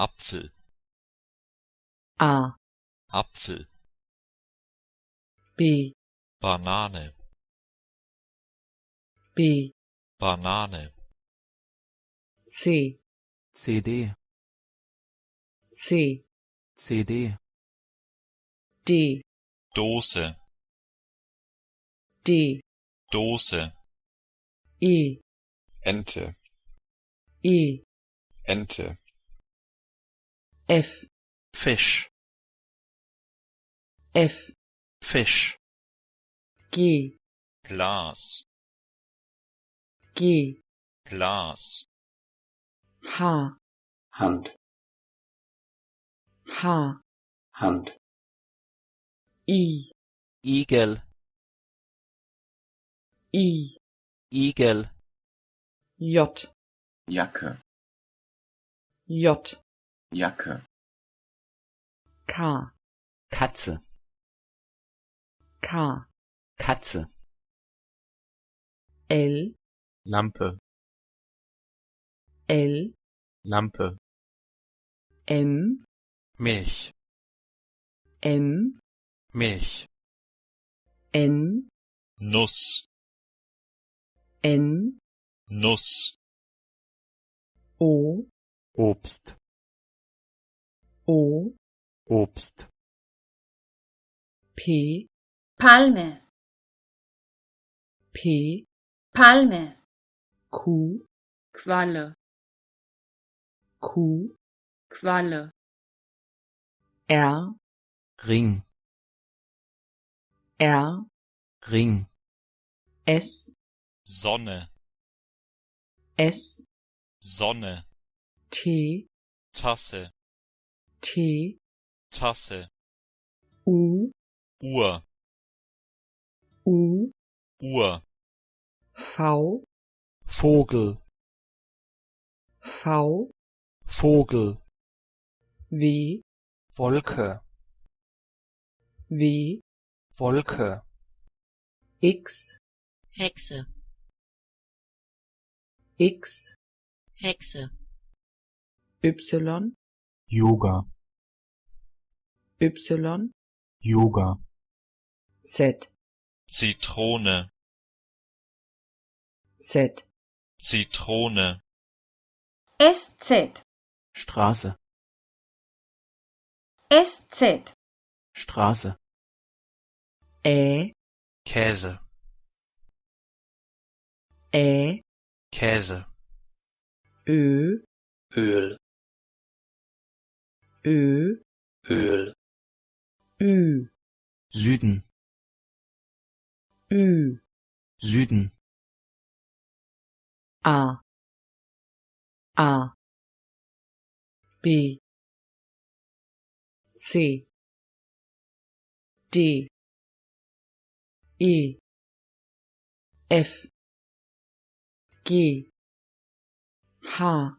Apfel, A, Apfel, B, Banane, B, Banane, C, CD, C, CD, D, Dose, D, Dose, E, Ente, E, Ente, F, Fisch, F, Fisch, G, Glas, G, Glas, H, Hand, H, Hand, I, Igel, I, Igel, J, Jacke, J, Jacke, K, Katze, K, Katze, L, Lampe, L, Lampe, M, Milch, M, Milch, N, Nuss, N, Nuss, O, Obst, O, Obst, P, Palme, P, Palme, Q, Qualle, Q, Qualle, R, Ring, R, Ring, S, Sonne, S, Sonne, T, Tasse, T, Tasse, U, Uhr, U, Uhr, V, Vogel, V, Vogel, W, Wolke, W, Wolke, X, Hexe, X, Hexe, Y, Yoga, Y, Yoga, Z, Zitrone, Z, Zitrone, SZ, Straße, SZ, Straße, Käse, Käse, Ö, Öl, Ö, Öl, Ü, Süden, Ü, Süden, A, A, B, C, D, E, F, G, H,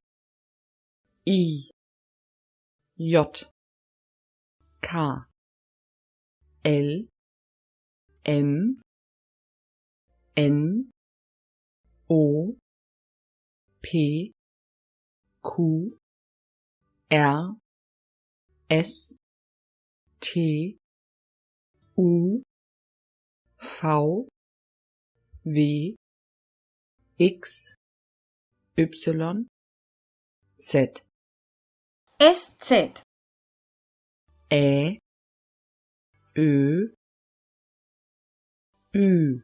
I, J, K, L, M, N, O, P, Q, R, S, T, U, V, W, X, Y, Z, SZ, Ö, Ö, Ü,